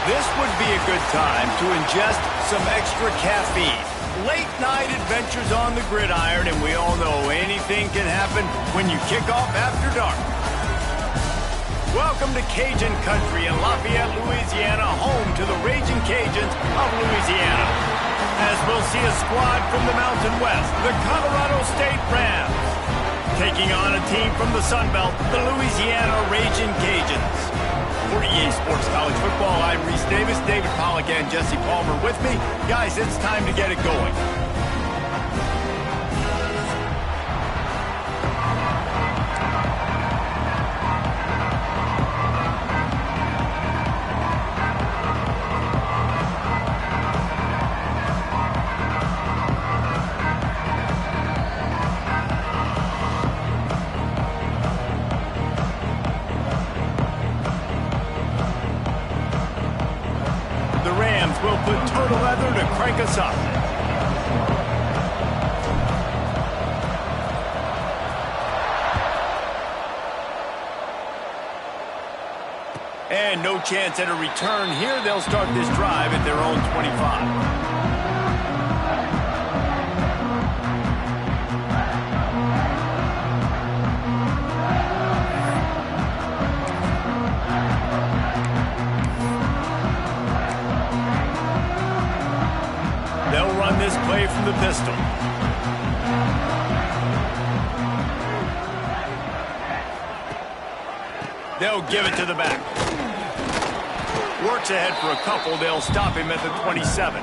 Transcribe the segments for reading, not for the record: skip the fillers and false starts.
This would be a good time to ingest some extra caffeine. Late night adventures on the gridiron, and we all know anything can happen when you kick off after dark. Welcome to Cajun Country in Lafayette, Louisiana, home to the Raging Cajuns of Louisiana. As we'll see a squad from the Mountain West, the Colorado State Rams, taking on a team from the Sun Belt, the Louisiana Raging Cajuns. For EA Sports College Football, I'm Reese Davis, David Pollack, and Jesse Palmer with me. Guys, it's time to get it going. Will put turtle leather to crank us up. And no chance at a return here. They'll start this drive at their own 25. They'll run this play from the pistol. They'll give it to the back. Works ahead for a couple. They'll stop him at the 27.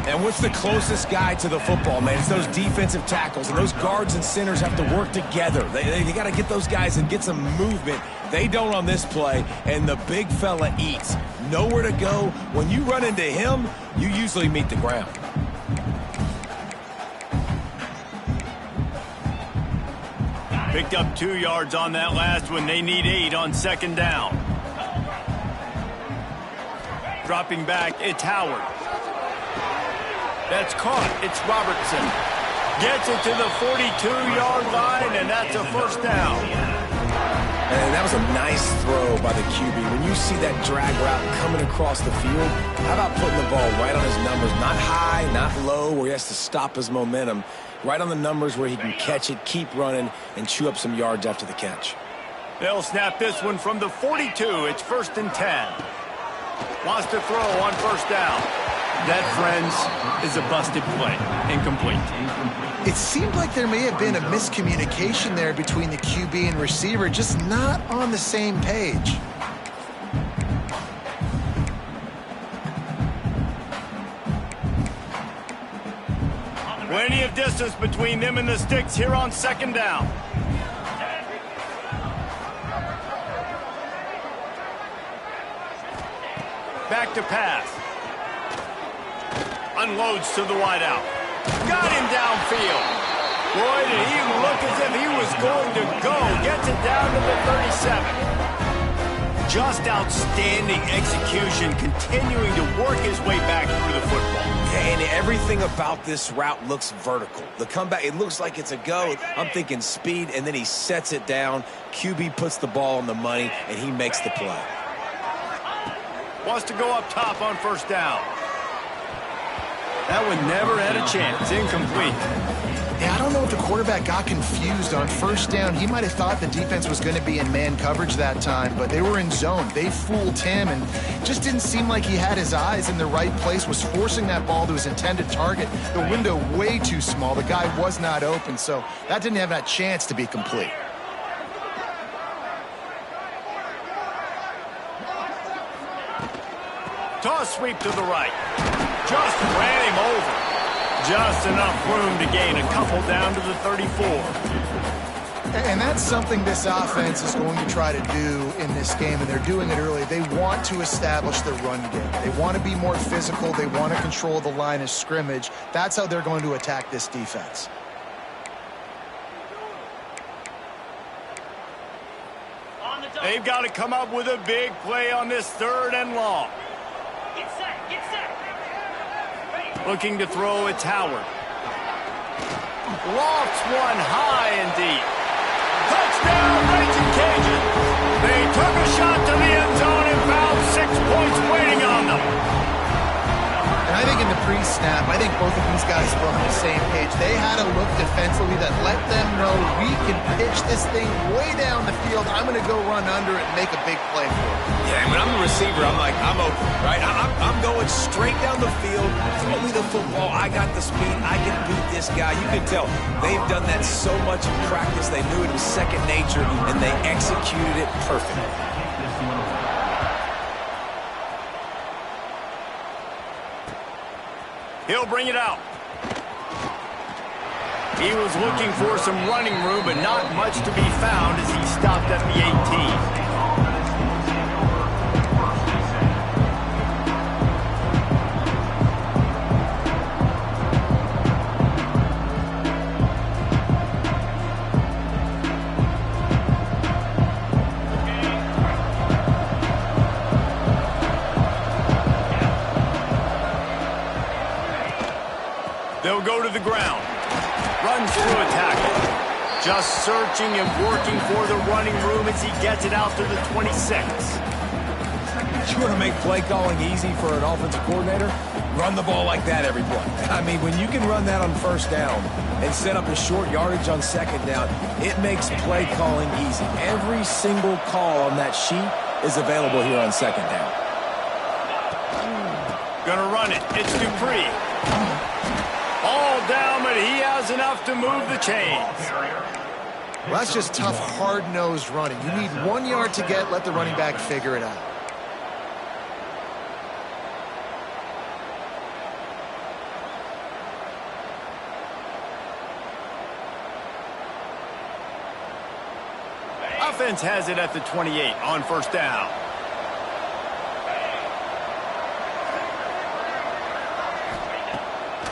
And what's the closest guy to the football, man? It's those defensive tackles, and those guards and centers have to work together. They got to get those guys and get some movement. They don't on this play, and the big fella eats. Nowhere to go. When you run into him, you usually meet the ground. Picked up 2 yards on that last one. They need 8 on second down. Dropping back, it's Howard. That's caught. It's Robertson. Gets it to the 42-yard line, and that's a first down. And that was a nice throw by the QB. When you see that drag route coming across the field, how about putting the ball right on his numbers? Not high, not low, where he has to stop his momentum. Right on the numbers where he can catch it, keep running, and chew up some yards after the catch. They'll snap this one from the 42. It's 1st and 10. Wants to throw on first down. That, friends, is a busted play. Incomplete. It seemed like there may have been a miscommunication there between the QB and receiver, just not on the same page. Plenty of distance between them and the sticks here on second down. Back to pass. Unloads to the wideout. Got him downfield. Boy, did he look as if he was going to go. Gets it down to the 37. Just outstanding execution, continuing to work his way back through the football. And everything about this route looks vertical. The comeback, it looks like it's a go. I'm thinking speed, and then he sets it down. QB puts the ball on the money, and he makes the play. Wants to go up top on first down. That one never had a chance. Incomplete. Yeah, I don't know if the quarterback got confused on first down. He might have thought the defense was going to be in man coverage that time, but they were in zone. They fooled him, and just didn't seem like he had his eyes in the right place, was forcing that ball to his intended target. The window way too small. The guy was not open, so that didn't have that chance to be complete. Toss sweep to the right. Just ran him over. Just enough room to gain a couple down to the 34. And that's something this offense is going to try to do in this game, and they're doing it early. They want to establish the run game. They want to be more physical. They want to control the line of scrimmage. That's how they're going to attack this defense. They've got to come up with a big play on this 3rd and long. Get set, get set. Looking to throw, it's Howard. Lofts one high and deep. Touchdown, Raging Cajuns. They took a shot to the end zone and found 6 points waiting. And I think in the pre-snap, I think both of these guys were on the same page. They had a look defensively that let them know we can pitch this thing way down the field. I'm going to go run under it and make a big play for it. Yeah, and when I'm the receiver, I'm like, I'm open, right? I'm going straight down the field. Throw me the football. I got the speed. I can beat this guy. You can tell they've done that so much in practice. They knew it was second nature, and they executed it perfectly. He'll bring it out. He was looking for some running room, but not much to be found as he stopped at the 18. They'll go to the ground. Runs through a tackle. Just searching and working for the running room as he gets it out to the 26. You want to make play calling easy for an offensive coordinator? Run the ball like that every play. I mean, when you can run that on first down and set up a short yardage on second down, it makes play calling easy. Every single call on that sheet is available here on second down. Gonna run it. It's Dupree. All down, but he has enough to move the chains. Well, that's just tough, hard-nosed running. You need 1 yard to get, let the running back figure it out. Offense has it at the 28 on first down.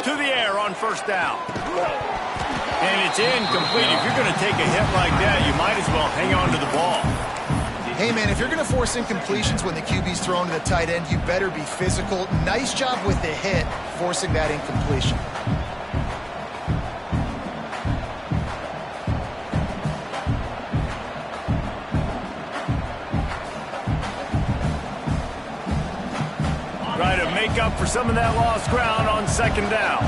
To the air on first down. And it's incomplete. If you're going to take a hit like that, you might as well hang on to the ball. Hey, man, if you're going to force incompletions when the QB's thrown to the tight end, you better be physical. Nice job with the hit, forcing that incompletion. Try to make up for some of that lost ground on second down.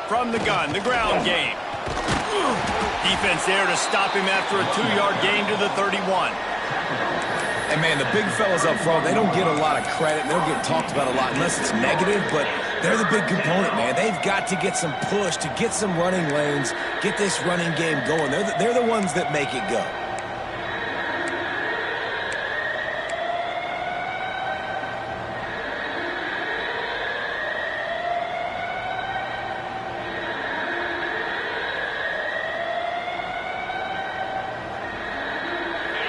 From the gun, the ground game. Defense there to stop him after a 2-yard gain to the 31. And, man, the big fellas up front, they don't get a lot of credit. They don't get talked about a lot unless it's negative, but they're the big component, man. They've got to get some push, to get some running lanes, get this running game going. They're the ones that make it go.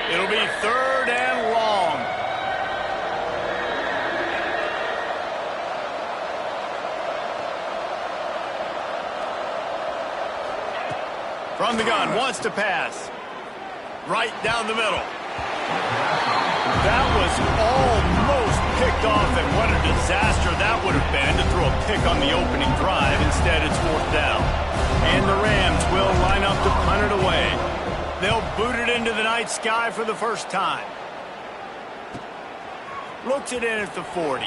It'll be third and long. From the gun, wants to pass. Right down the middle. That was almost picked off, and what a disaster that would have been to throw a pick on the opening drive. Instead, it's fourth down. And the Rams will line up to punt it away. They'll boot it into the night sky for the first time. Looks it in at the 40.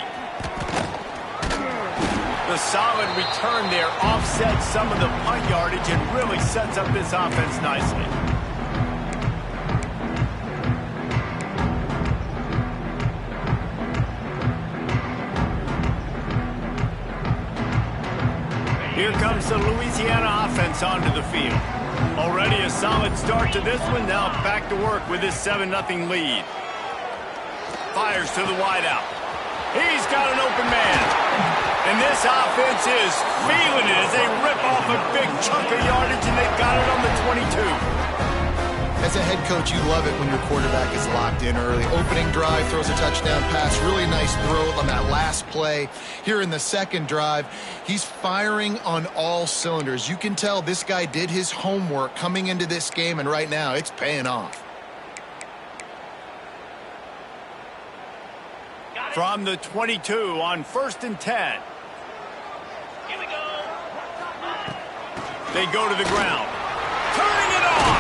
The solid return there offsets some of the punt yardage and really sets up this offense nicely. Here comes the Louisiana offense onto the field. Already a solid start to this one. Now back to work with this 7-0 lead. Fires to the wideout. He's got an open man. And this offense is feeling it as they rip off a big chunk of yardage, and they've got it on the 22. As a head coach, you love it when your quarterback is locked in early. Opening drive, throws a touchdown pass. Really nice throw on that last play. Here in the second drive, he's firing on all cylinders. You can tell this guy did his homework coming into this game, and right now it's paying off. From the 22 on 1st and 10. Here we go. They go to the ground. Turning it on.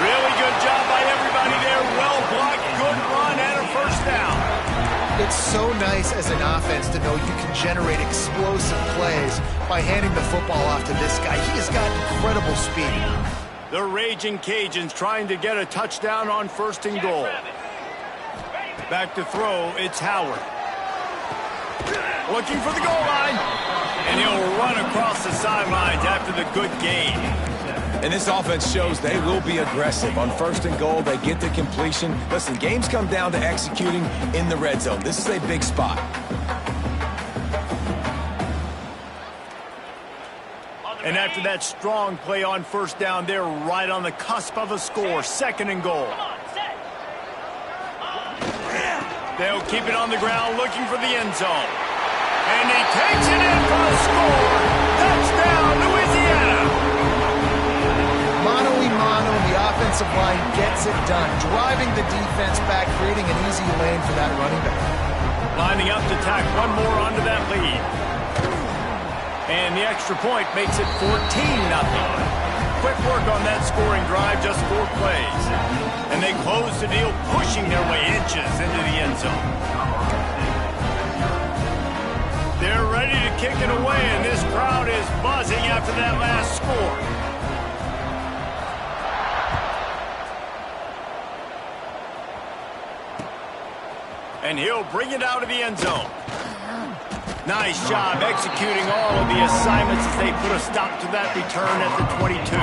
Really good job by everybody there. Well blocked. Good run. It's so nice as an offense to know you can generate explosive plays by handing the football off to this guy. He has got incredible speed. The Raging Cajuns trying to get a touchdown on 1st and goal. Back to throw, it's Howard. Looking for the goal line. And he'll run across the sidelines after the good gain. And this offense shows they will be aggressive. On 1st and goal, they get the completion. Listen, games come down to executing in the red zone. This is a big spot. And after that strong play on 1st down, they're right on the cusp of a score. 2nd and goal. They'll keep it on the ground looking for the end zone. And he takes it in for a score. Touchdown, Louisiana. Mano-a-mano, the offensive line gets it done, driving the defense back, creating an easy lane for that running back. Lining up to tack one more onto that lead. And the extra point makes it 14-0. Quick work on that scoring drive, just 4 plays. And they close the deal, pushing their way inches into the end zone. They're ready to kick it away, and this crowd is buzzing after that last score. And he'll bring it out of the end zone. Nice job executing all of the assignments as they put a stop to that return at the 22.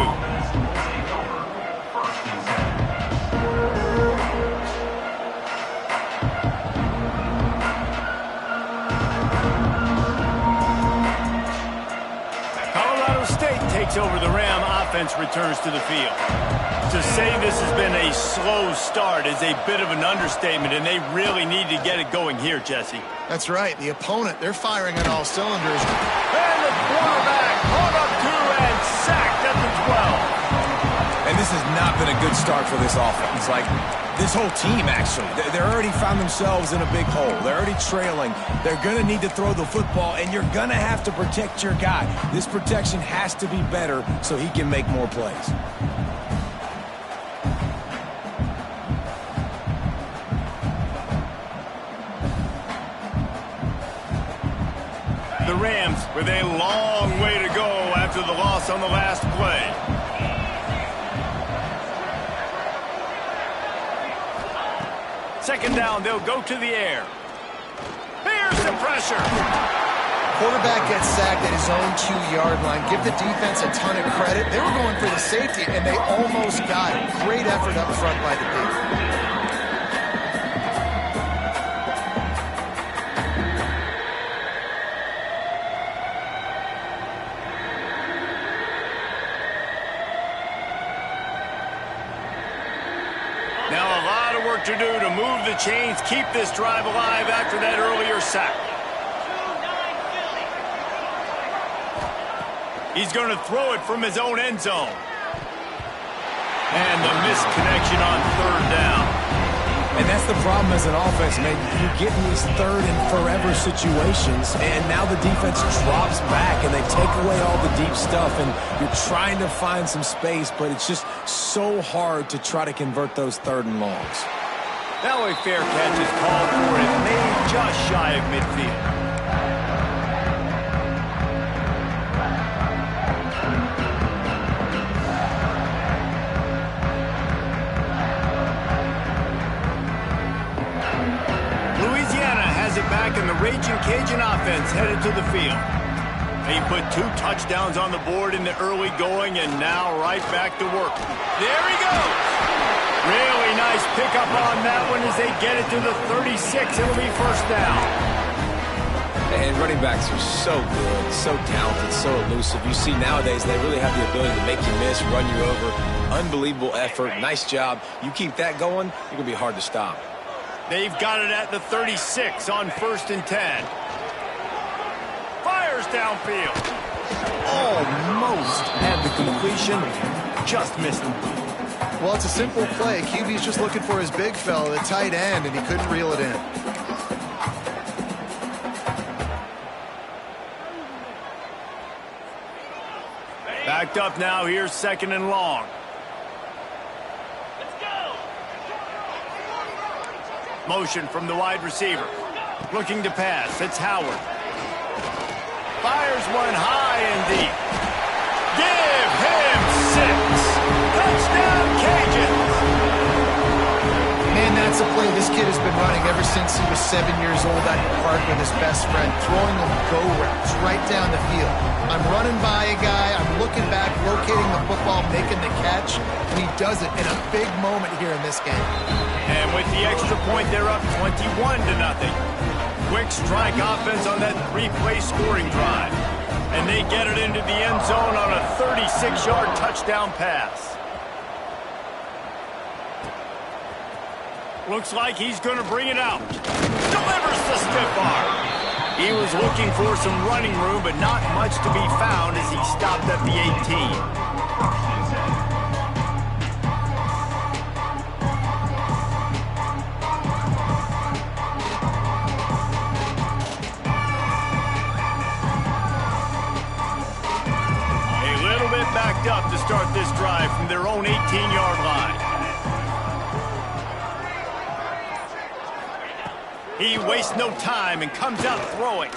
Colorado State takes over the Ram. Offense returns to the field. To say this has been a slow start is a bit of an understatement, and they really need to get it going here, Jesse. That's right. The opponent, they're firing on all cylinders. And the quarterback caught up to and sacked at the 12. And this has not been a good start for this offense. Like, this whole team, actually. They're already found themselves in a big hole. They're already trailing. They're going to need to throw the football, and you're going to have to protect your guy. This protection has to be better so he can make more plays. The Rams with a long way to go after the loss on the last play. Second down, they'll go to the air. Here's the pressure. Quarterback gets sacked at his own 2-yard line. Give the defense a ton of credit. They were going for the safety, and they almost got it. Great effort up front by the defense. Now a lot of work to do to move the chains, keep this drive alive after that earlier sack. He's going to throw it from his own end zone. And the misconnection on 3rd down. And that's the problem as an offense, man. You get in these 3rd and forever situations, and now the defense drops back, and they take away all the deep stuff, and you're trying to find some space, but it's just so hard to try to convert those 3rd and longs. Now a fair catch is called for and made just shy of midfield. Back in the Raging Cajun offense headed to the field. He put 2 touchdowns on the board in the early going and now right back to work. There he goes. Really nice pickup on that one as they get it to the 36. It'll be 1st down. And running backs are so good, so talented, so elusive. You see nowadays they really have the ability to make you miss, run you over. Unbelievable effort. Nice job. You keep that going, you're going to be hard to stop. They've got it at the 36 on 1st and 10. Fires downfield. Almost had the completion. Just missed him. Well, it's a simple play. QB's just looking for his big fella, the tight end, and he couldn't reel it in. Backed up now. Here's 2nd and long. Motion from the wide receiver. Looking to pass. It's Howard. Fires one high and deep. Give him 6. Touchdown, Cajuns. Man, that's a play this kid has been running ever since he was 7 years old at the park with his best friend, throwing him go routes right down the field. I'm running by a guy, I'm looking back, locating the football, making the catch, and he does it in a big moment here in this game. And with the extra point, they're up 21-0. Quick strike offense on that 3-play scoring drive. And they get it into the end zone on a 36-yard touchdown pass. Looks like he's going to bring it out. Delivers the stiff arm. He was looking for some running room, but not much to be found as he stopped at the 18. Backed up to start this drive from their own 18-yard line. He wastes no time and comes out throwing.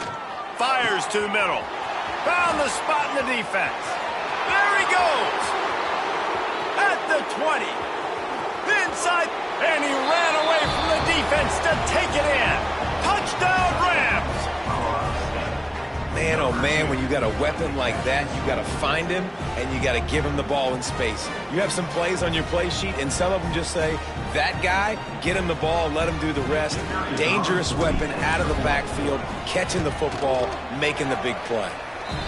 Fires to the middle. Found the spot in the defense. There he goes. At the 20. Inside. And he ran away from the defense to take it in. Touchdown, Rams. Man, oh man, when you got a weapon like that, you got to find him and you got to give him the ball in space. You have some plays on your play sheet, and some of them just say, that guy, get him the ball, let him do the rest. Dangerous weapon out of the backfield, catching the football, making the big play.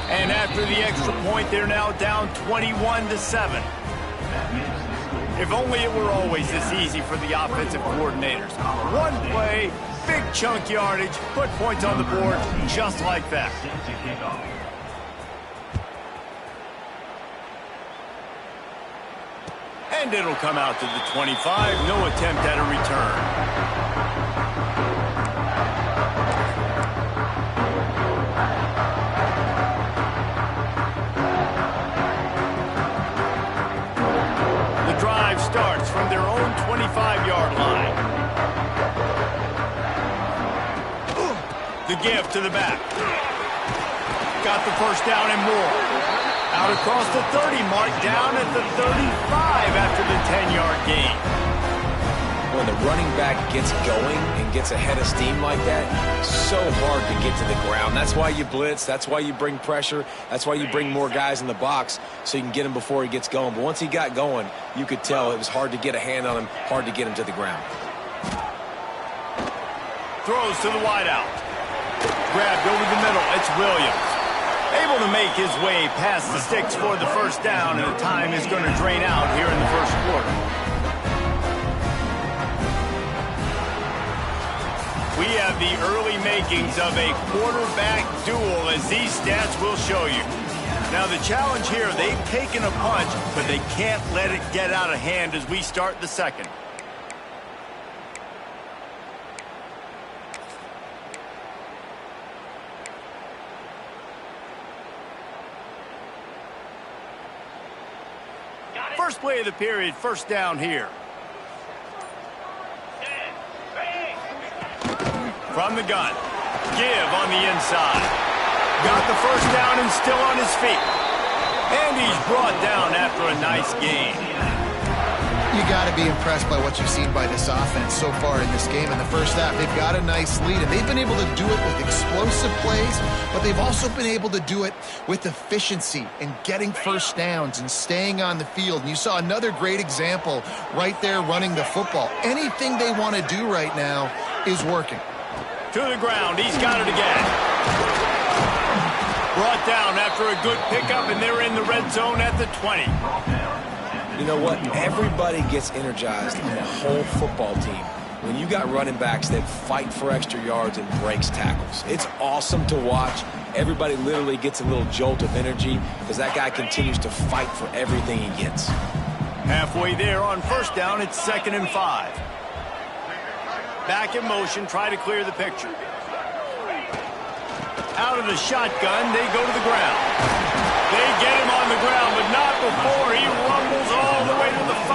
And after the extra point, they're now down 21-7. If only it were always this easy for the offensive coordinators. One play, big chunk yardage, put points on the board just like that. And it'll come out to the 25. No attempt at a return. The drive starts from their own 25-yard line. The give to the back. Got the first down and more. Out across the 30 mark, down at the 35 after the 10-yard gain. When the running back gets going and gets ahead of steam like that, so hard to get to the ground. That's why you blitz. That's why you bring pressure. That's why you bring more guys in the box so you can get him before he gets going. But once he got going, you could tell it was hard to get a hand on him, hard to get him to the ground. Throws to the wideout. Grabbed over the middle. It's Williams. Able to make his way past the sticks for the first down, and the time is going to drain out here in the first quarter. We have the early makings of a quarterback duel, as these stats will show you. Now, the challenge here, they've taken a punch, but they can't let it get out of hand as we start the second. First play of the period, first down here. From the gun. Give on the inside. Got the first down and still on his feet. And he's brought down after a nice gain. You got to be impressed by what you've seen by this offense so far in this game. In the first half, they've got a nice lead, and they've been able to do it with explosive plays, but they've also been able to do it with efficiency and getting first downs and staying on the field. And you saw another great example right there running the football. Anything they want to do right now is working. To the ground. He's got it again. Brought down after a good pickup, and they're in the red zone at the 20. You know what? Everybody gets energized on the whole football team when you got running backs that fight for extra yards and breaks tackles. It's awesome to watch. Everybody literally gets a little jolt of energy because that guy continues to fight for everything he gets. Halfway there on first down, it's 2nd and 5. Back in motion, try to clear the picture. Out of the shotgun, they go to the ground. They get him on the ground, but not before he rumbles all the way to the 5.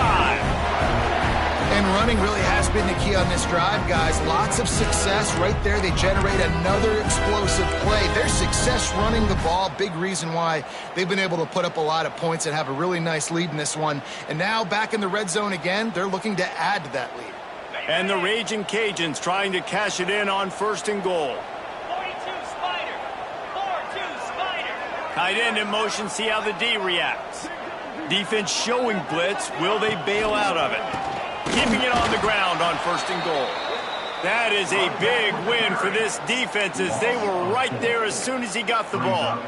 And running really has been the key on this drive, guys. Lots of success right there. They generate another explosive play. Their success running the ball, big reason why they've been able to put up a lot of points and have a really nice lead in this one. And now back in the red zone again, they're looking to add to that lead. And the Raging Cajuns trying to cash it in on 1st and goal. 42 Spider. 4-2 Spider. Tight end in motion, see how the D reacts. Defense showing blitz. Will they bail out of it? Keeping it on the ground on 1st and goal. That is a big win for this defense as they were right there as soon as he got the ball.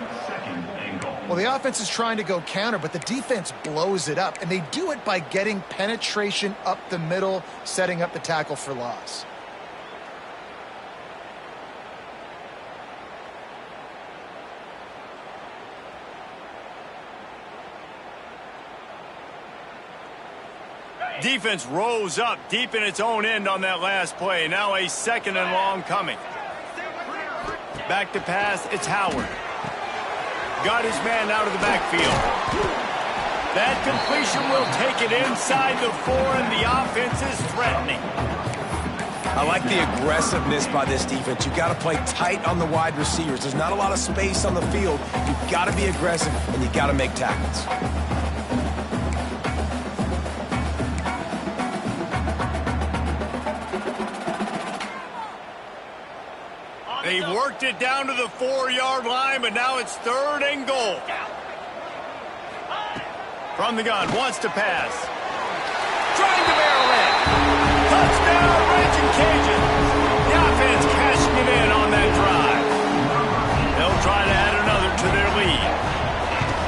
Well, the offense is trying to go counter, but the defense blows it up, and they do it by getting penetration up the middle, setting up the tackle for loss. Defense rose up deep in its own end on that last play. Now a 2nd and long coming. Back to pass, it's Howard. Got his man out of the backfield. That completion will take it inside the 4, and the offense is threatening. I like the aggressiveness by this defense. You've got to play tight on the wide receivers. There's not a lot of space on the field. You've got to be aggressive, and you've got to make tackles. They've worked it down to the 4-yard line, but now it's 3rd and goal. From the gun, wants to pass. Trying to barrel in. Touchdown, Raging Cajuns. The offense cashing it in on that drive. They'll try to add another to their lead.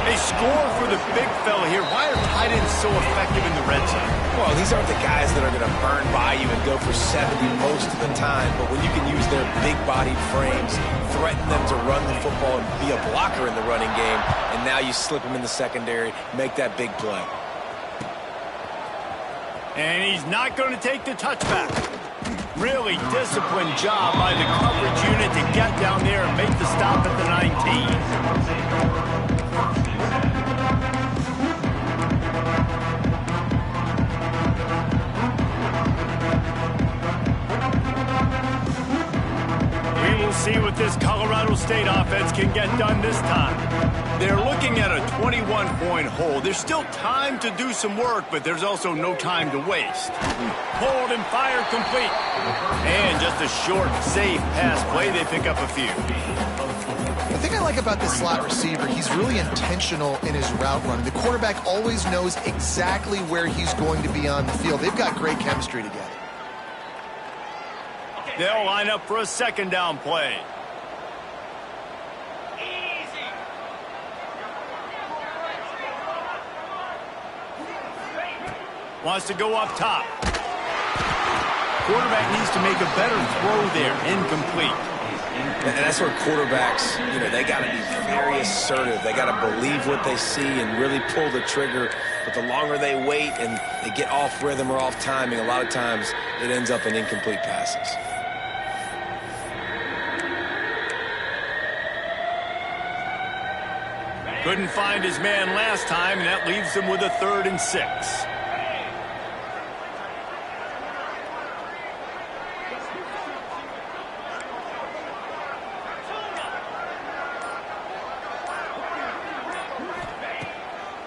They score for the big fella here. Why are tight ends so effective in the red zone? Well, these aren't the guys that are going to burn by you and go for 70 most of the time, but when you can use their big-bodied frames, threaten them to run the football and be a blocker in the running game, and now you slip them in the secondary, make that big play. And he's not going to take the touchback. Really disciplined job by the coverage unit to get down there and make the stop at the 19. See what this Colorado State offense can get done this time. They're looking at a 21-point hole. There's still time to do some work, but there's also no time to waste. Hold and fire complete. And just a short, safe pass play. They pick up a few. The thing I like about this slot receiver, he's really intentional in his route running. The quarterback always knows exactly where he's going to be on the field. They've got great chemistry together. They'll line up for a 2nd down play. Easy. Wants to go up top. Quarterback needs to make a better throw there. Incomplete. And that's where quarterbacks, they got to be very assertive. They got to believe what they see and really pull the trigger. But the longer they wait and they get off rhythm or off timing, a lot of times it ends up in incomplete passes. Couldn't find his man last time, and that leaves them with a 3rd and 6.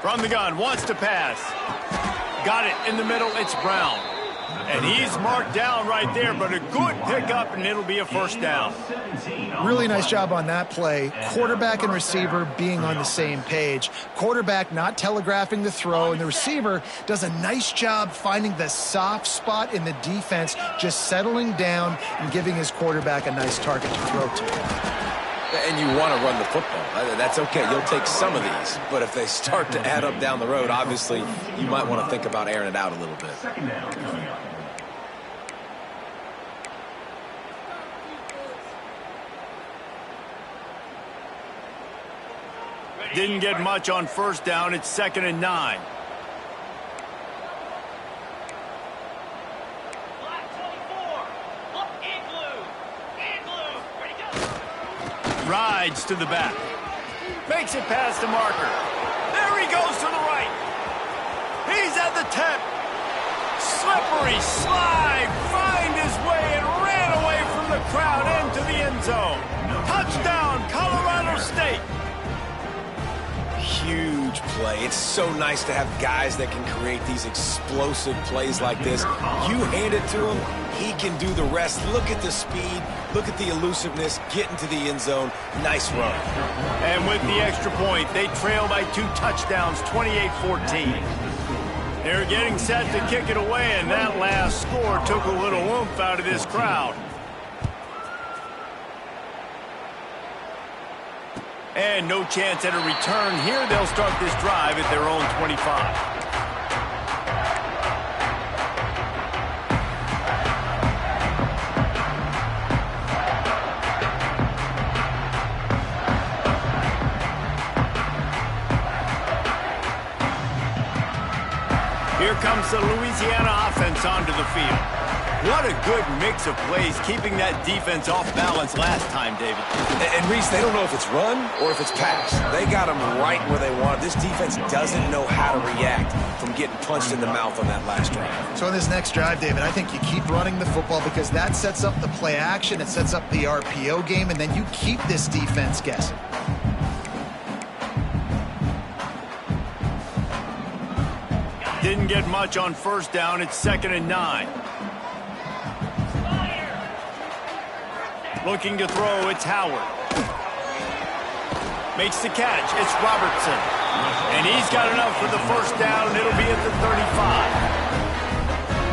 From the gun, wants to pass. Got it in the middle, it's Brown. And he's marked down right there, but a good pickup, and it'll be a 1st down. Really nice job on that play. Quarterback and receiver being on the same page. Quarterback not telegraphing the throw, and the receiver does a nice job finding the soft spot in the defense, just settling down and giving his quarterback a nice target to throw to. And you want to run the football. That's okay. You'll take some of these. But if they start to add up down the road, obviously, you might want to think about airing it out a little bit. Didn't get much on 1st down. It's 2nd and 9. Rides to the back. Makes it past the marker. There he goes to the right. He's at the 10. slippery slide, find his way and ran away from the crowd into the end zone. Touchdown, Colorado State. Huge play. It's so nice to have guys that can create these explosive plays like this. You hand it to him, he can do the rest. Look at the speed, look at the elusiveness, get into the end zone. Nice run. And with the extra point, they trail by 2 touchdowns, 28-14. They're getting set to kick it away, and that last score took a little oomph out of this crowd. And no chance at a return here. They'll start this drive at their own 25. Here comes the Louisiana offense onto the field. What a good mix of plays, keeping that defense off balance last time, David. And Reese, they don't know if it's run or if it's pass. They got them right where they want it. This defense doesn't know how to react from getting punched in the mouth on that last drive. So in this next drive, David, I think you keep running the football because that sets up the play action, it sets up the RPO game, and then you keep this defense guessing. Didn't get much on first down. It's 2nd and 9. Looking to throw, it's Howard. Makes the catch, it's Robertson. And he's got enough for the first down, and it'll be at the 35.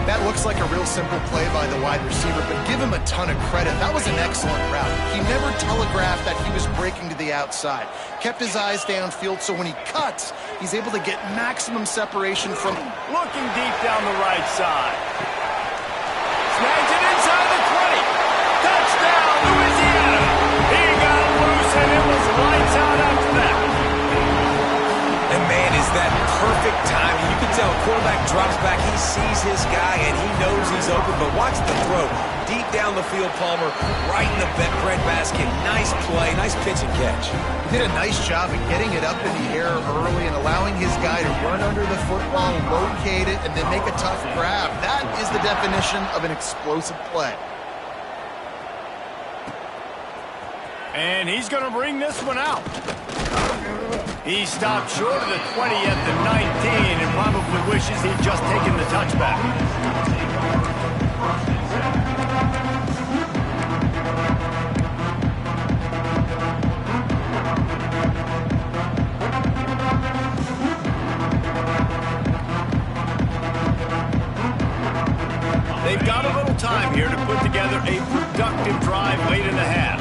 That looks like a real simple play by the wide receiver, but give him a ton of credit. That was an excellent route. He never telegraphed that he was breaking to the outside. Kept his eyes downfield, so when he cuts, he's able to get maximum separation from... Looking deep down the right side. Snags it inside the 20. Touchdown, Louisiana. He got loose, and it was lights out after that. And man, is that perfect timing. You can tell quarterback drops back, he sees his guy, and he knows he's open, but watch the throw. Deep down the field, Palmer, right in the bread basket. Nice play, nice pitch and catch. He did a nice job of getting it up in the air early and allowing his guy to run under the football, locate it, and then make a tough grab. That is the definition of an explosive play. And he's going to bring this one out. He stopped short of the 20 at the 19 and probably wishes he'd just taken the touchback. They've got a little time here to put together a productive drive late in the half.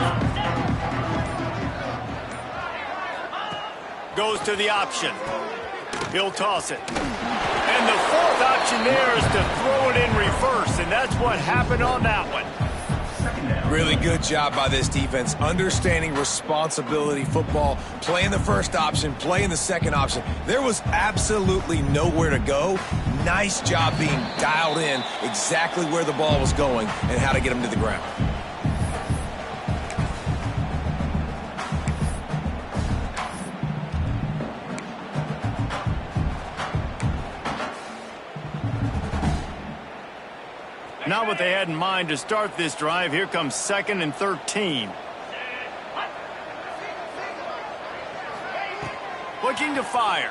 Goes to the option. He'll toss it. And the fourth option there is to throw it in reverse, and that's what happened on that one. Really good job by this defense, understanding responsibility football, playing the first option, playing the second option. There was absolutely nowhere to go. Nice job being dialed in exactly where the ball was going and how to get him to the ground. Not what they had in mind to start this drive. Here comes 2nd and 13. Looking to fire.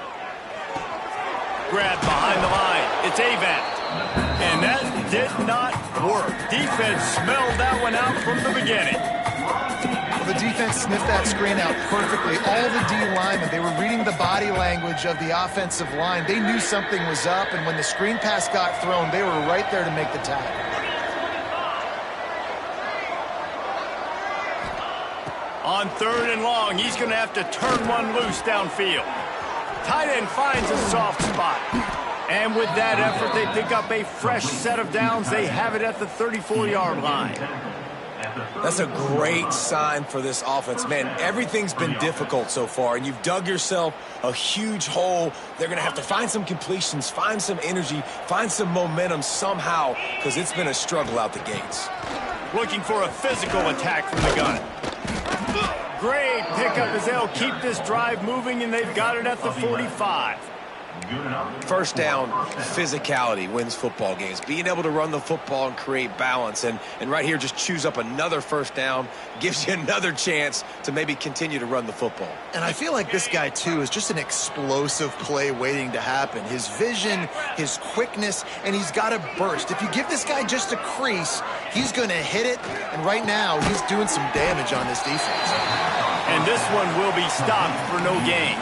Grab behind the line. It's Avant. And that did not work. Defense smelled that one out from the beginning. Well, the defense sniffed that screen out perfectly. All the D linemen, they were reading the body language of the offensive line. They knew something was up, and when the screen pass got thrown, they were right there to make the tackle. On 3rd and long, he's going to have to turn one loose downfield. Tight end finds a soft spot. And with that effort, they pick up a fresh set of downs. They have it at the 34-yard line. That's a great sign for this offense. Man, everything's been difficult so far, and you've dug yourself a huge hole. They're going to have to find some completions, find some energy, find some momentum somehow, because it's been a struggle out the gates. Looking for a physical attack from the gun. Great pickup as they'll keep this drive moving, and they've got it at the 45. First down, physicality wins football games. Being able to run the football and create balance. And right here, just choose up another first down, gives you another chance to maybe continue to run the football. And I feel like this guy, too, is just an explosive play waiting to happen. His vision, his quickness, and he's got a burst. If you give this guy just a crease, he's going to hit it. And right now, he's doing some damage on this defense. And this one will be stopped for no gain.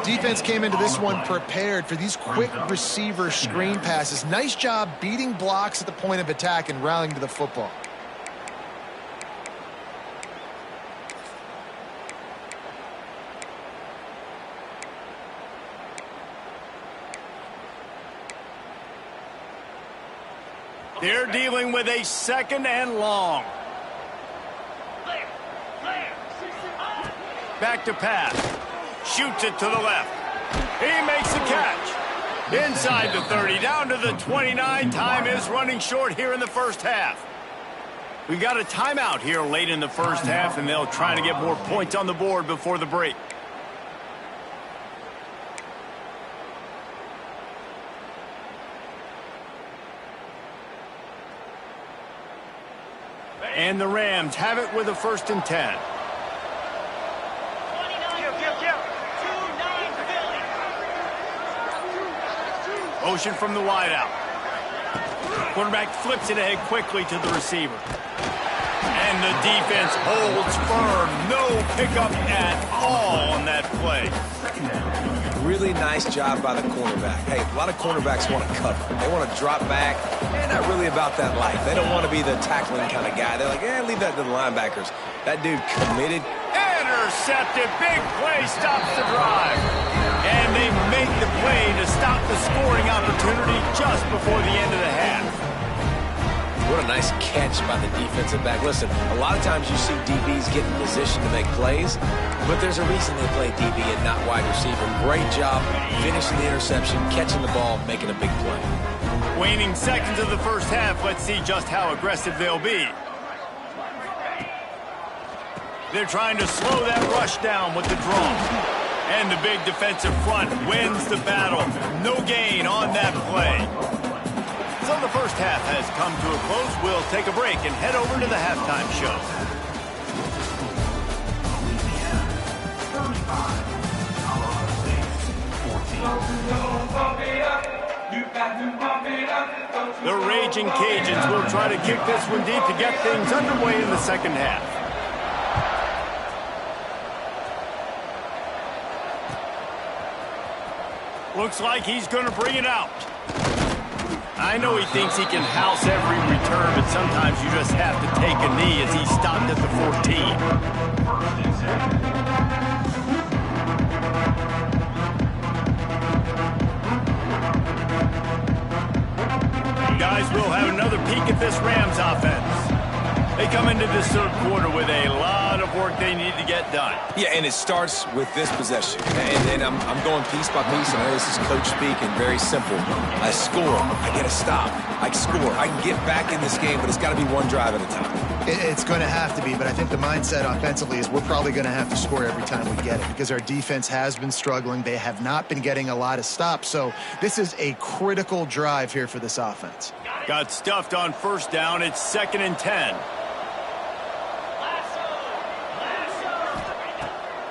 Defense came into this one prepared for these quick receiver screen passes. Nice job beating blocks at the point of attack and rallying to the football. They're dealing with a second and long. Back to pass. Shoots it to the left. He makes the catch. Inside the 30, down to the 29. Time is running short here in the first half. We got a timeout here late in the first half, and they'll try to get more points on the board before the break. And the Rams have it with a 1st and 10. Motion from the wideout. Quarterback flips it ahead quickly to the receiver. And the defense holds firm. No pickup at all on that play. Really nice job by the cornerback. Hey, a lot of cornerbacks want to cover. They want to drop back. They're not really about that life. They don't want to be the tackling kind of guy. They're like, leave that to the linebackers. That dude committed. Intercepted. Big play stops the drive. And they make the play to stop the scoring opportunity just before the end of the half. What a nice catch by the defensive back. Listen, a lot of times you see DBs get in position to make plays, but there's a reason they play DB and not wide receiver. Great job finishing the interception, catching the ball, making a big play. Waning seconds of the first half. Let's see just how aggressive they'll be. They're trying to slow that rush down with the draw. And the big defensive front wins the battle. No gain on that play. So the first half has come to a close. We'll take a break and head over to the halftime show. The Raging Cajuns will try to kick this one deep to get things underway in the second half. Looks like he's going to bring it out. I know he thinks he can house every return, but sometimes you just have to take a knee as he stopped at the 14. Guys, we'll have another peek at this Rams offense. They come into this third quarter with a lot of work they need to get done. Yeah, and it starts with this possession. And I'm going piece by piece, and I know this is coach speak and very simple. I score, I get a stop, I score. I can get back in this game, but it's got to be one drive at a time. It's going to have to be, but I think the mindset offensively is we're probably going to have to score every time we get it because our defense has been struggling. They have not been getting a lot of stops, so this is a critical drive here for this offense. Got stuffed on first down. It's 2nd and 10.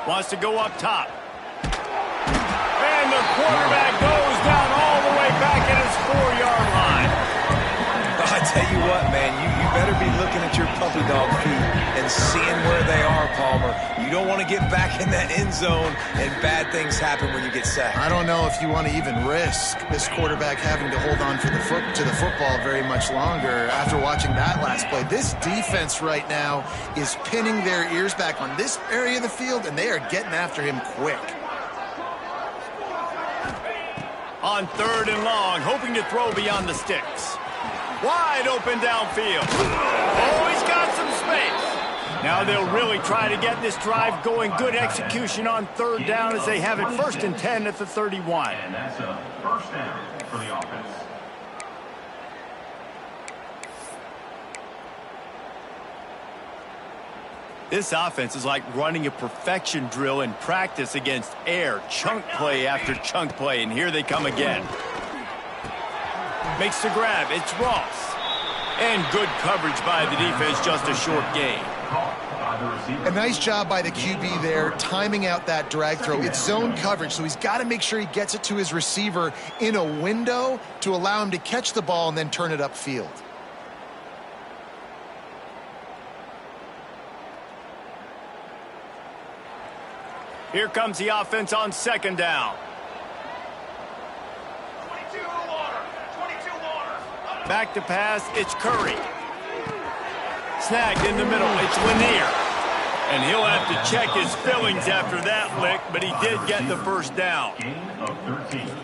Wants to go up top. And the quarterback goes down all the way back at his 4-yard line. I tell you what, man, you better be looking at your puppy dog feet and seeing where they are, Palmer. You don't want to get back in that end zone and bad things happen when you get sacked. I don't know if you want to even risk this quarterback having to hold on to the football very much longer after watching that last play. This defense right now is pinning their ears back on this area of the field, and they are getting after him quick. On 3rd and long, hoping to throw beyond the sticks. Wide open downfield. Oh, he's got some space. Now they'll really try to get this drive going. Good execution on 3rd down as they have it 1st and 10 at the 31. And that's a first down for the offense. This offense is like running a perfection drill in practice against air. Chunk play after chunk play, and here they come again. Makes the grab. It's Ross. And good coverage by the defense, just a short gain. A nice job by the QB there, timing out that drag throw. It's zone coverage, so he's got to make sure he gets it to his receiver in a window to allow him to catch the ball and then turn it upfield. Here comes the offense on second down. 22 water. 22 water. Back to pass, it's Curry. Snagged in the middle, it's Lanier. And he'll have to check his fillings after that lick, but he did get the first down.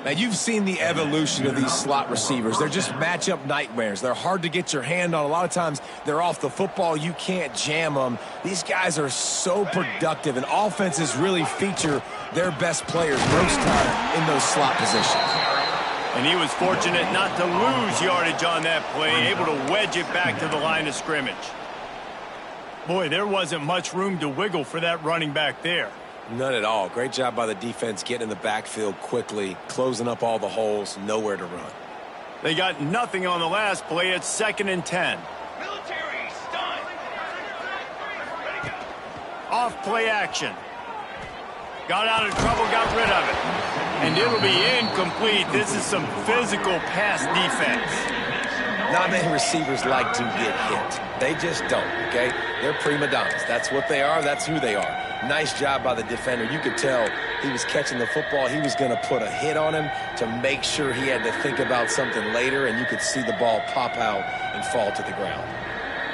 Now, you've seen the evolution of these slot receivers. They're just matchup nightmares. They're hard to get your hand on. A lot of times, they're off the football. You can't jam them. These guys are so productive, and offenses really feature their best players most time in those slot positions. And he was fortunate not to lose yardage on that play, able to wedge it back to the line of scrimmage. Boy, there wasn't much room to wiggle for that running back there. None at all. Great job by the defense getting in the backfield quickly, closing up all the holes, nowhere to run. They got nothing on the last play. It's 2nd and 10. Military stun. Ready, go. Off play action. Got out of trouble, got rid of it. And it'll be incomplete. This is some physical pass defense. Not many receivers like to get hit. They just don't, okay? They're prima donnas. That's what they are. That's who they are. Nice job by the defender. You could tell he was catching the football. He was going to put a hit on him to make sure he had to think about something later, and you could see the ball pop out and fall to the ground.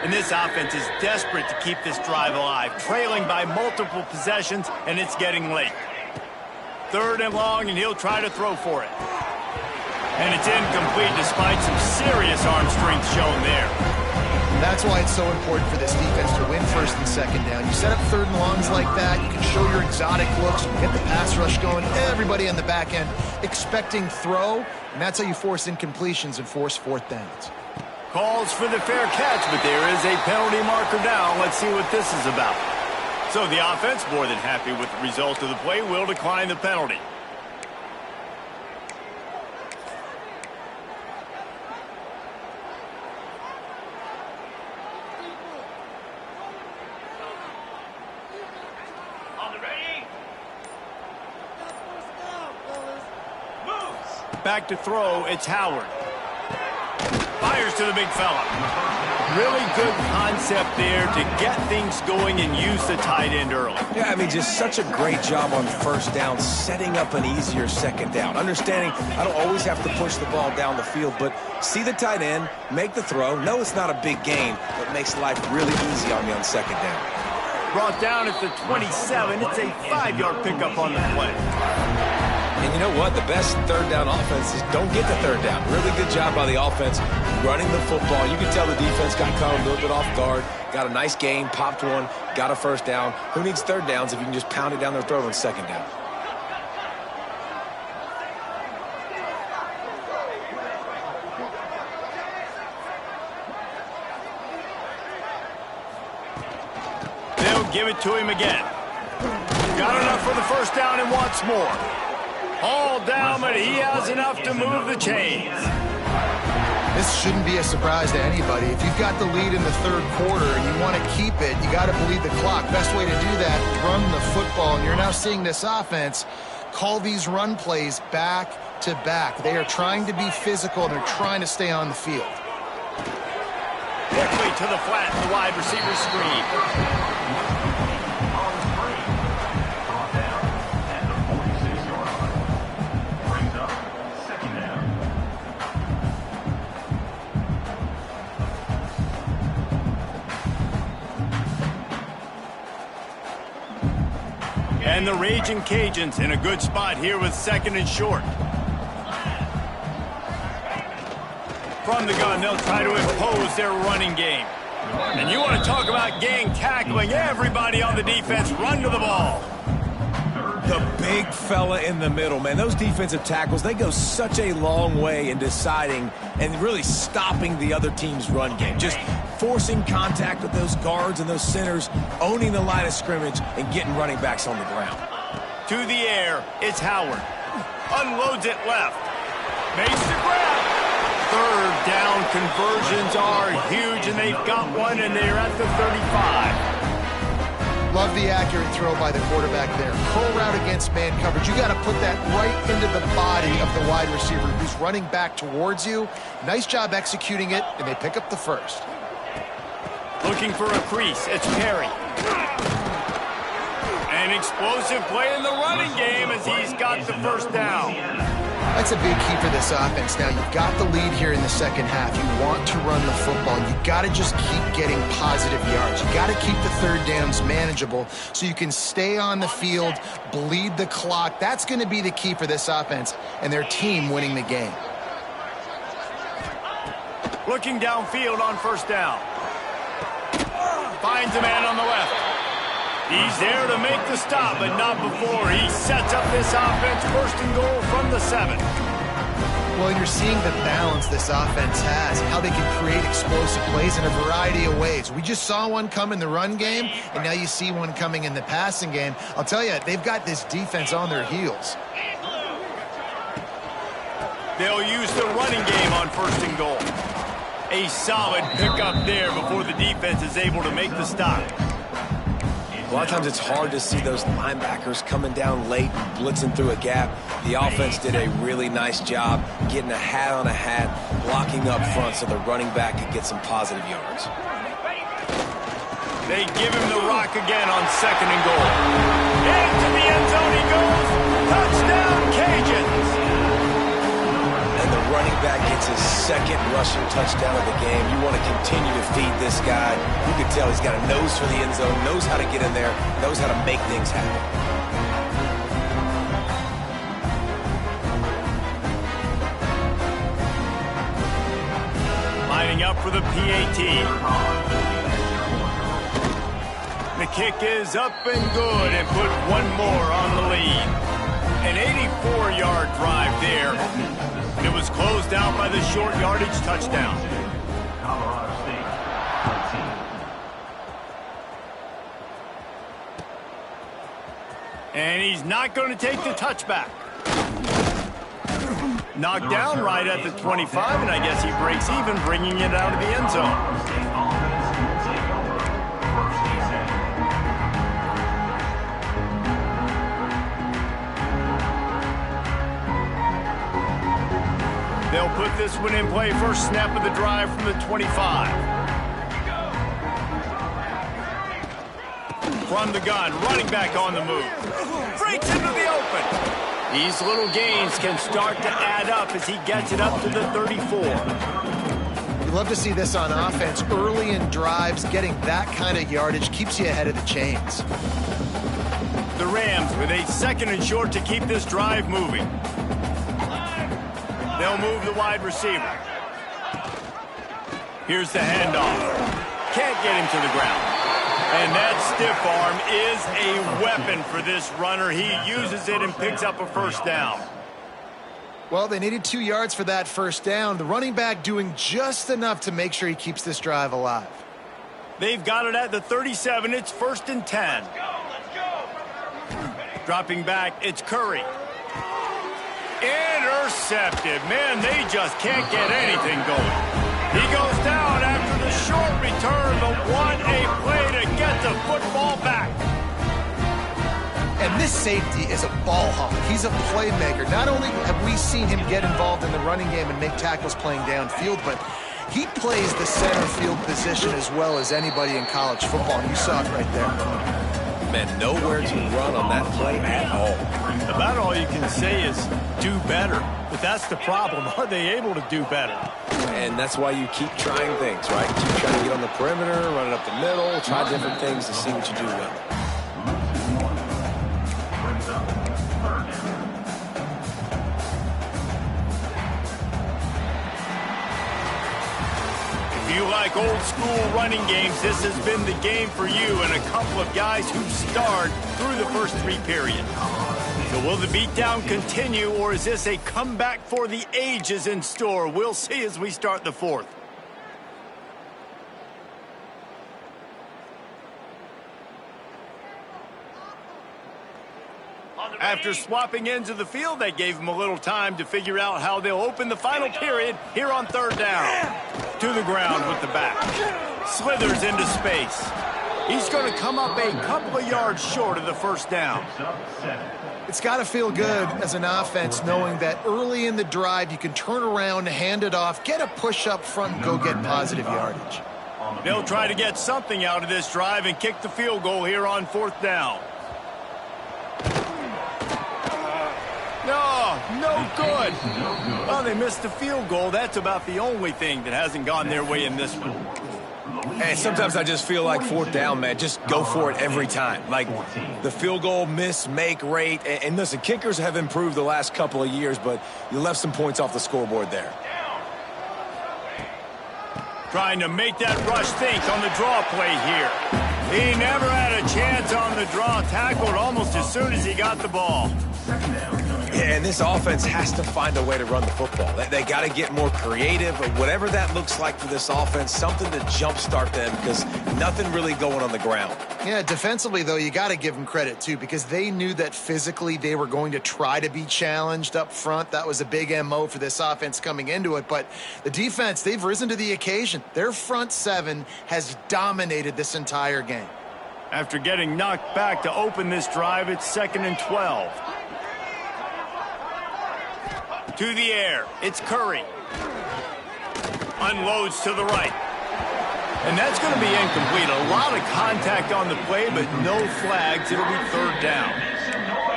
And this offense is desperate to keep this drive alive, trailing by multiple possessions, and it's getting late. 3rd and long, and he'll try to throw for it. And it's incomplete despite some serious arm strength shown there. That's why it's so important for this defense to win 1st and 2nd down. You set up 3rd and longs like that, you can show your exotic looks, you get the pass rush going, everybody on the back end expecting throw, and that's how you force incompletions and force 4th downs. Calls for the fair catch, but there is a penalty marker down. Let's see what this is about. So the offense, more than happy with the result of the play, will decline the penalty. Back to throw, it's Howard. Fires to the big fella. Really good concept there to get things going and use the tight end early. Yeah, I mean, just such a great job on 1st down, setting up an easier 2nd down. Understanding I don't always have to push the ball down the field, but see the tight end, make the throw. No, it's not a big gain, but makes life really easy on me on 2nd down. Brought down at the 27. It's a 5-yard pickup on the play. And you know what? The best 3rd down offense is don't get the 3rd down. Really good job by the offense running the football. You can tell the defense got caught a little bit off guard. Got a nice gain, popped one, got a 1st down. Who needs 3rd downs if you can just pound it down their throat on 2nd down? They'll give it to him again. Got enough for the 1st down and wants more. All down, but he has enough to move the chains. This shouldn't be a surprise to anybody. If you've got the lead in the 3rd quarter and you want to keep it, you got to bleed the clock. Best way to do that, run the football. And you're now seeing this offense call these run plays back to back. They are trying to be physical, and they're trying to stay on the field. Quickly to the flat, the wide receiver screen. And the Raging Cajuns in a good spot here with 2nd and short. From the gun, they'll try to impose their running game. And you want to talk about gang tackling. Everybody on the defense run to the ball. The big fella in the middle, man. Those defensive tackles, they go such a long way in deciding and really stopping the other team's run game. Just forcing contact with those guards and those centers, owning the line of scrimmage, and getting running backs on the ground. To the air, it's Howard. Unloads it left. Makes the grab. Third down conversions are huge, and they've got one, and they're at the 35. Love the accurate throw by the quarterback there. Curl route against man coverage. You got to put that right into the body of the wide receiver who's running back towards you. Nice job executing it, and they pick up the first. Looking for a crease. It's Perry. An explosive play in the running game as he's got the first down. That's a big key for this offense. Now, you've got the lead here in the second half. You want to run the football. You got to just keep getting positive yards. You got to keep the third downs manageable so you can stay on the field, bleed the clock. That's going to be the key for this offense and their team winning the game. Looking downfield on first down. Finds a man on the left. He's there to make the stop, but not before he sets up this offense. First and goal from the 7. Well, you're seeing the balance this offense has, how they can create explosive plays in a variety of ways. We just saw one come in the run game, and now you see one coming in the passing game. I'll tell you, they've got this defense on their heels. They'll use the running game on first and goal. A solid pickup there before the defense is able to make the stop. A lot of times it's hard to see those linebackers coming down late and blitzing through a gap. The offense did a really nice job getting a hat on a hat, blocking up front so the running back could get some positive yards. They give him the rock again on second and goal. Into the end zone he goes. Touchdown, Cajuns! And the running back gets his second rushing touchdown of the game. You want to continue to feed this guy. You can tell he's got a nose for the end zone, knows how to get in there, knows how to make things happen. Lining up for the PAT. The kick is up and good and put one more on the lead. An 84-yard drive there. And it was closed out by the short yardage touchdown. Colorado State, 13. And he's not going to take the touchback. Knocked down right at the 25, and I guess he breaks even, bringing it out of the end zone. They'll put this one in play. First snap of the drive from the 25. From the gun, running back on the move. Breaks into the open. These little gains can start to add up as he gets it up to the 34. You love to see this on offense. Early in drives, getting that kind of yardage keeps you ahead of the chains. The Rams with a second and short to keep this drive moving. They'll move the wide receiver. Here's the handoff. Can't get him to the ground. And that stiff arm is a weapon for this runner. He uses it and picks up a first down. Well, they needed 2 yards for that first down. The running back doing just enough to make sure he keeps this drive alive. They've got it at the 37. It's first and 10. Let's go. Dropping back, it's Curry. Intercepted. Man, they just can't get anything going. He goes down after the short return, but what a play to get the football back. And this safety is a ball hawk. He's a playmaker. Not only have we seen him get involved in the running game and make tackles playing downfield, but he plays the center field position as well as anybody in college football. And you saw it right there. Man, nowhere to run on that play at all. About all you can say is do better. But that's the problem. Are they able to do better? And that's why you keep trying things, right? Keep trying to get on the perimeter, run it up the middle, try different things to see what you do well. If you like old school running games, this has been the game for you and a couple of guys who starred through the first 3 periods. So will the beatdown continue, or is this a comeback for the ages in store? We'll see as we start the fourth. After swapping ends of the field, they gave him a little time to figure out how they'll open the final period here on third down. To the ground with the back. Slithers into space. He's going to come up a couple of yards short of the first down. It's got to feel good as an offense knowing that early in the drive you can turn around, hand it off, get a push up front, and go get positive yardage. They'll try to get something out of this drive and kick the field goal here on fourth down. No good. Well, they missed the field goal. That's about the only thing that hasn't gone their way in this one. And sometimes I just feel like fourth down, man, just go for it every time. Like the field goal miss-make rate. And listen, kickers have improved the last couple of years, but you left some points off the scoreboard there. Trying to make that rush think on the draw play here. He never had a chance on the draw. Tackled almost as soon as he got the ball. Yeah, and this offense has to find a way to run the football. They got to get more creative, or whatever that looks like for this offense, something to jumpstart them, because nothing really going on the ground. Yeah, defensively, though, you got to give them credit, too, because they knew that physically they were going to try to be challenged up front. That was a big MO for this offense coming into it. But the defense, they've risen to the occasion. Their front seven has dominated this entire game. After getting knocked back to open this drive, it's 2nd and 12. To the air, it's Curry. Unloads to the right. And that's going to be incomplete. A lot of contact on the play, but no flags. It'll be third down.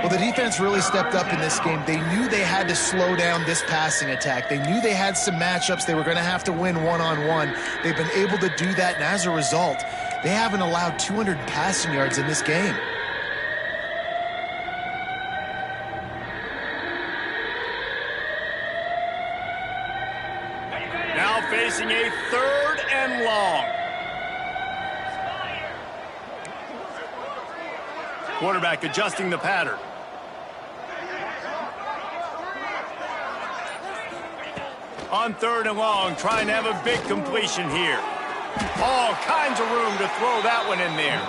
Well, the defense really stepped up in this game. They knew they had to slow down this passing attack. They knew they had some matchups they were going to have to win one-on-one. They've been able to do that, and as a result, they haven't allowed 200 passing yards in this game. Now facing a 3rd and long. Quarterback adjusting the pattern. On 3rd and long, trying to have a big completion here. All kinds of room to throw that one in there.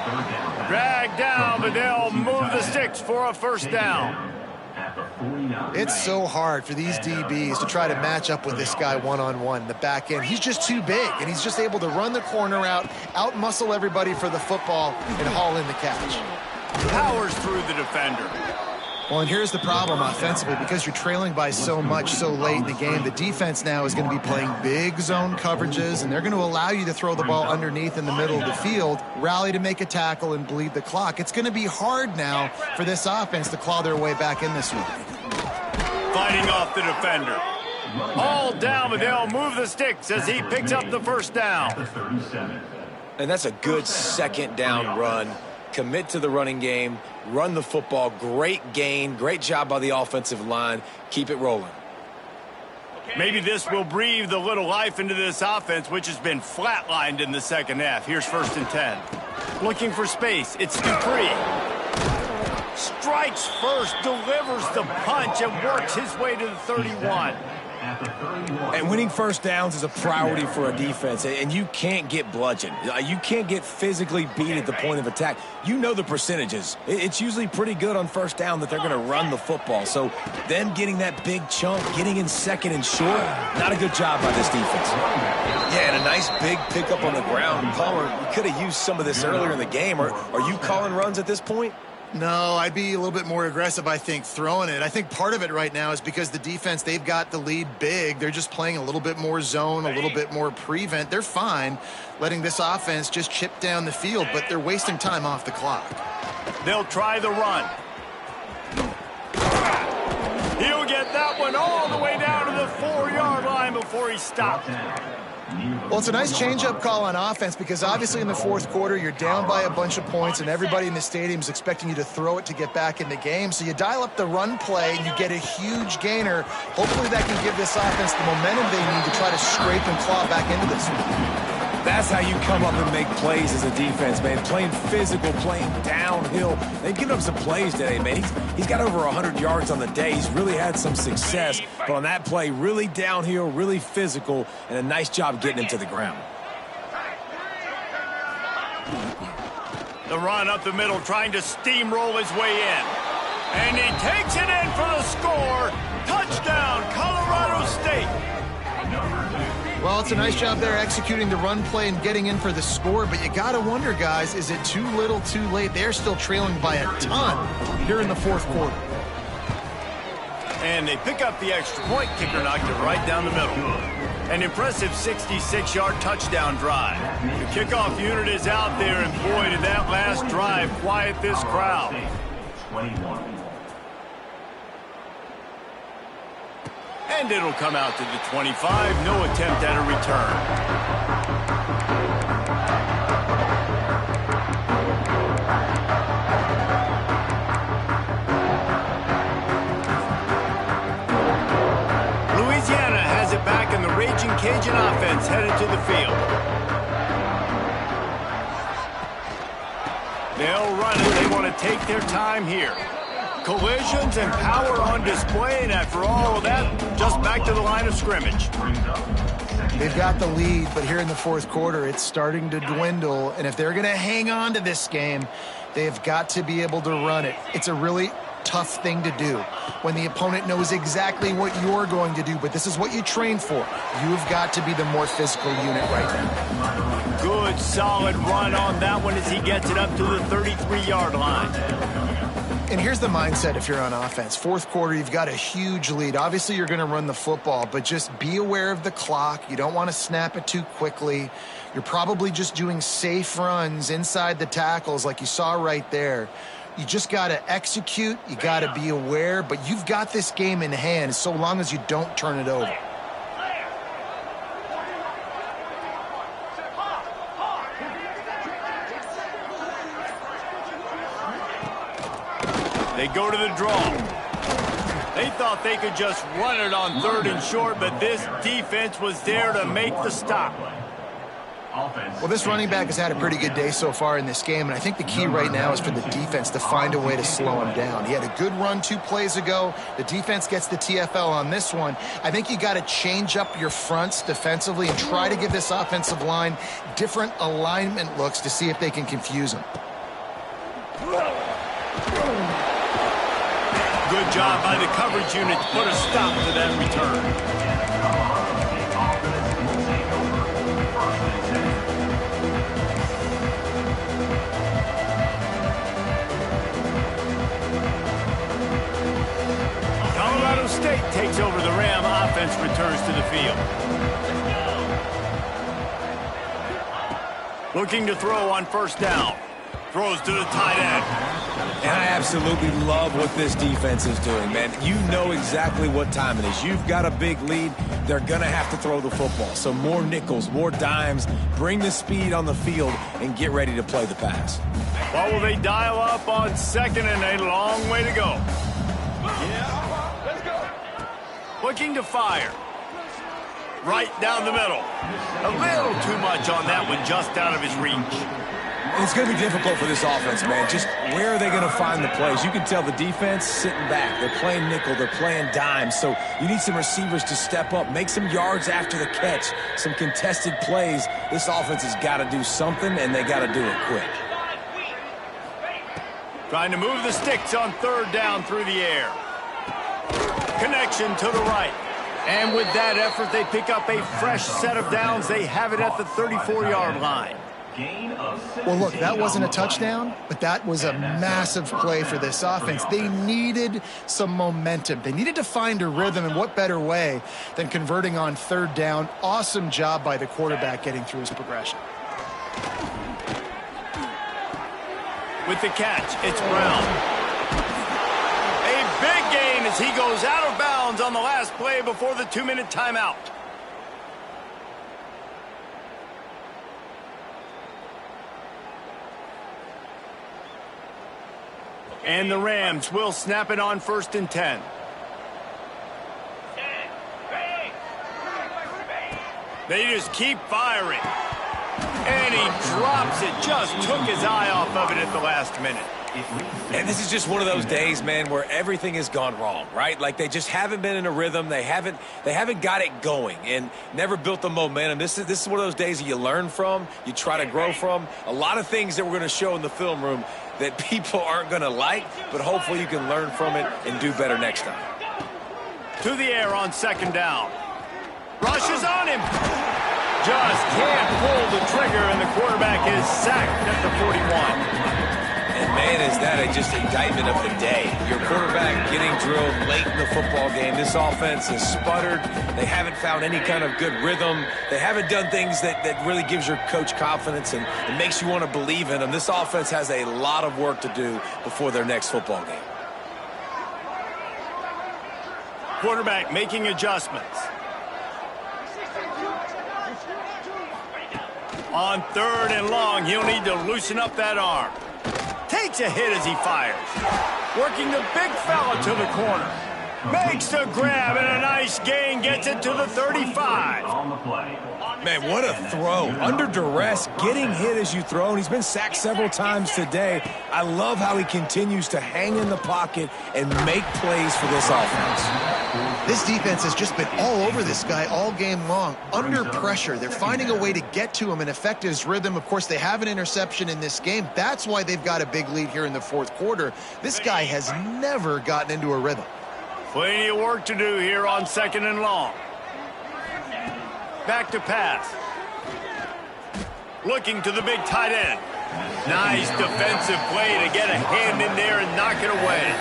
Dragged down, but they'll move the sticks for a first down. It's so hard for these DBs to try to match up with this guy one-on-one in the back end. He's just too big, and he's just able to run the corner out-muscle everybody for the football, and haul in the catch. Powers through the defender. Well, and here's the problem offensively. Because you're trailing by so much so late in the game, the defense now is going to be playing big zone coverages, and they're going to allow you to throw the ball underneath in the middle of the field, rally to make a tackle, and bleed the clock. It's going to be hard now for this offense to claw their way back in this one. Fighting off the defender. All down, but they'll move the sticks as he picks up the first down. And that's a good second down run. Commit to the running game, run the football, great gain, great job by the offensive line. Keep it rolling. Maybe this will breathe a little life into this offense, which has been flatlined in the second half. Here's 1st and 10. Looking for space, it's Dupree. Strikes first, delivers the punch, and works his way to the 31. And winning first downs is a priority for a defense, and you can't get bludgeoned. You can't get physically beat at the point of attack. You know the percentages. It's usually pretty good on first down that they're going to run the football. So them getting that big chunk, getting in 2nd and short, not a good job by this defense. Yeah, and a nice big pickup on the ground. Palmer, you could have used some of this earlier in the game. Are you calling runs at this point? No, I'd be a little bit more aggressive, I think, throwing it. I think part of it right now is because the defense, they've got the lead big. They're just playing a little bit more zone, a little bit more prevent. They're fine letting this offense just chip down the field, but they're wasting time off the clock. They'll try the run. He'll get that one all the way down to the 4-yard line before he stops. Well, it's a nice change-up call on offense because obviously in the fourth quarter, you're down by a bunch of points and everybody in the stadium is expecting you to throw it to get back in the game. So you dial up the run play and you get a huge gainer. Hopefully that can give this offense the momentum they need to try to scrape and claw back into this one. That's how you come up and make plays as a defense, man. Playing physical, playing downhill. They've given up some plays today, man. He's got over 100 yards on the day. He's really had some success. But on that play, really downhill, really physical, and a nice job getting him to the ground. The run up the middle, trying to steamroll his way in. And he takes it in for the score. Touchdown, Colorado State. Well, it's a nice job there executing the run play and getting in for the score, but you got to wonder, guys, is it too little too late? They're still trailing by a ton here in the fourth quarter. And they pick up the extra point. Kicker knocked it right down the middle. An impressive 66-yard touchdown drive. The kickoff unit is out there, and boy, did that last drive quiet this crowd. 21. And it'll come out to the 25. No attempt at a return. Louisiana has it back, and the Raging Cajun offense headed to the field. They'll run it. They want to take their time here. Collisions and power on display, and after all of that, just back to the line of scrimmage. They've got the lead, but here in the fourth quarter, it's starting to dwindle, and if they're going to hang on to this game, they've got to be able to run it. It's a really tough thing to do when the opponent knows exactly what you're going to do, but this is what you train for. You've got to be the more physical unit right now. Good, solid run on that one as he gets it up to the 33-yard line. And here's the mindset if you're on offense. Fourth quarter, you've got a huge lead. Obviously, you're going to run the football, but just be aware of the clock. You don't want to snap it too quickly. You're probably just doing safe runs inside the tackles like you saw right there. You just got to execute. You got to be aware, but you've got this game in hand so long as you don't turn it over. They go to the draw. They thought they could just run it on third and short, but this defense was there to make the stop. Well, this running back has had a pretty good day so far in this game, and I think the key right now is for the defense to find a way to slow him down. He had a good run 2 plays ago. The defense gets the TFL on this one. I think you got to change up your fronts defensively and try to give this offensive line different alignment looks to see if they can confuse him. Good job by the coverage unit to put a stop to that return. Colorado State takes over the Ram. Offense returns to the field. Looking to throw on first down. Throws to the tight end. And I absolutely love what this defense is doing, man. You know exactly what time it is. You've got a big lead. They're going to have to throw the football. So more nickels, more dimes. Bring the speed on the field and get ready to play the pass. What will they dial up on second and a long way to go? Looking to fire. Right down the middle. A little too much on that one, just out of his reach. It's going to be difficult for this offense, man. Just where are they going to find the plays? You can tell the defense sitting back. They're playing nickel. They're playing dime. So you need some receivers to step up, make some yards after the catch, some contested plays. This offense has got to do something, and they got to do it quick. Trying to move the sticks on third down through the air. Connection to the right. And with that effort, they pick up a fresh set of downs. They have it at the 34-yard line. Well, look, that wasn't a touchdown, but that was a massive play for this offense. They needed some momentum. They needed to find a rhythm, and what better way than converting on third down. Awesome job by the quarterback getting through his progression. With the catch, it's Brown. A big gain as he goes out of bounds on the last play before the 2-minute timeout. And the Rams will snap it on 1st and 10. They just keep firing. And he drops it. Just took his eye off of it at the last minute. And this is just one of those days, man, where everything has gone wrong, right? Like they just haven't been in a rhythm. They haven't got it going and never built the momentum. This is one of those days that you learn from, you try to grow from. A lot of things that we're going to show in the film room that people aren't going to like, but hopefully you can learn from it and do better next time. To the air on second down. Rushes on him. Just can't pull the trigger, and the quarterback is sacked at the 41. And, man, is that just an indictment of the day. Your quarterback getting drilled late in the football game. This offense has sputtered. They haven't found any kind of good rhythm. They haven't done things that really gives your coach confidence and makes you want to believe in them. This offense has a lot of work to do before their next football game. Quarterback making adjustments. On third and long, he'll need to loosen up that arm. Takes a hit as he fires. Working the big fella to the corner. Makes the grab and a nice gain. Gets it to the 35. On the play. Man, what a throw. Under duress, getting hit as you throw, and he's been sacked several times today. I love how he continues to hang in the pocket and make plays for this offense. This defense has just been all over this guy all game long. Under pressure, they're finding a way to get to him and affect his rhythm. Of course, they have an interception in this game. That's why they've got a big lead here in the fourth quarter. This guy has never gotten into a rhythm. Plenty of work to do here on second and long. Back to pass. Looking to the big tight end. Nice defensive play to get a hand in there and knock it away.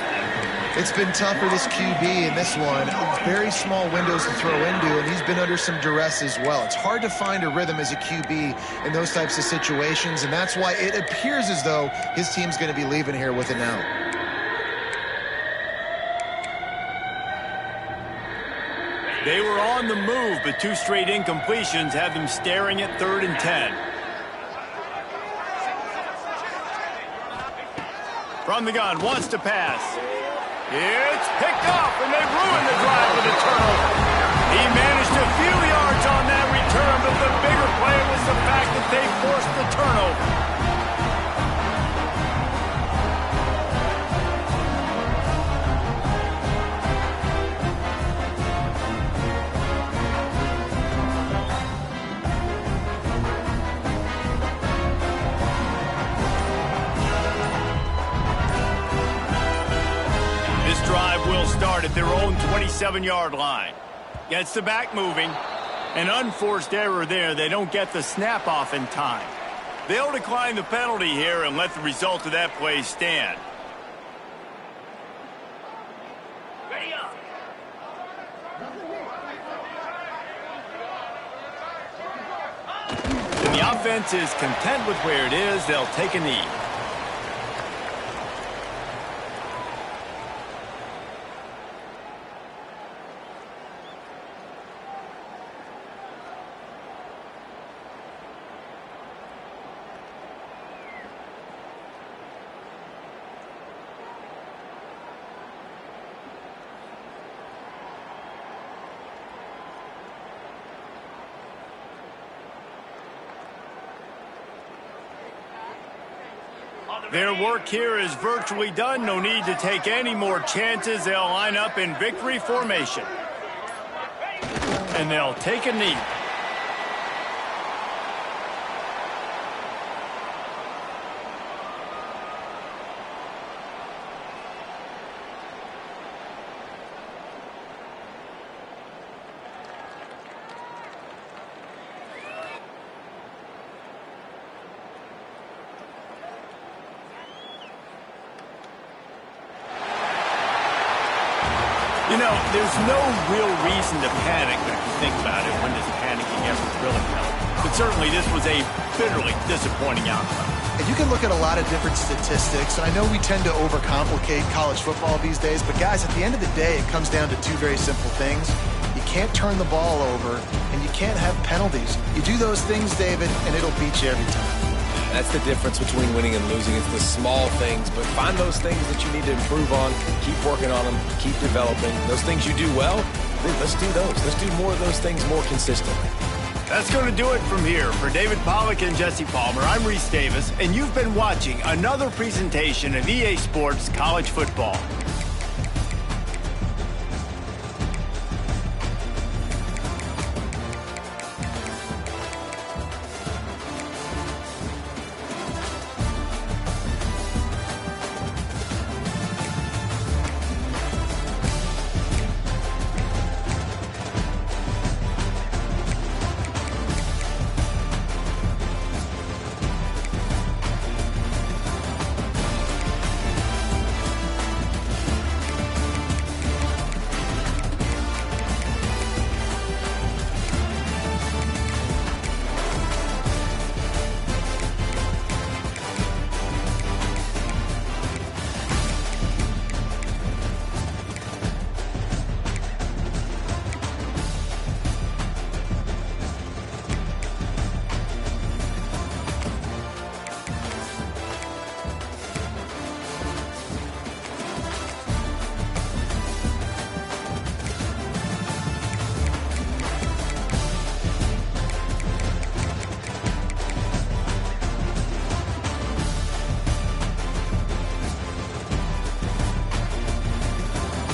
It's been tough for this QB in this one. Very small windows to throw into, and he's been under some duress as well. It's hard to find a rhythm as a QB in those types of situations, and that's why it appears as though his team's going to be leaving here with it now. They were on the move, but two straight incompletions have them staring at 3rd and 10. From the gun, wants to pass. It's picked off, and they ruined the drive with a turnover. He managed a few yards on that return, but the bigger play was the fact that they forced the turnover. Start at their own 27-yard line. Gets the back moving. An unforced error there. They don't get the snap off in time. They'll decline the penalty here and let the result of that play stand. Ready up. And the offense is content with where it is. They'll take a knee. Their work here is virtually done. No need to take any more chances. They'll line up in victory formation. And they'll take a knee. You know, there's no real reason to panic, but if you think about it, when does panicking ever really help? But certainly this was a bitterly disappointing outcome. And you can look at a lot of different statistics. I know we tend to overcomplicate college football these days, but guys, at the end of the day, it comes down to two very simple things. You can't turn the ball over, and you can't have penalties. You do those things, David, and it'll beat you every time. That's the difference between winning and losing. It's the small things, but find those things that you need to improve on. Keep working on them. Keep developing. Those things you do well, let's do those. Let's do more of those things more consistently. That's going to do it from here. For David Pollack and Jesse Palmer, I'm Reese Davis, and you've been watching another presentation of EA Sports College Football.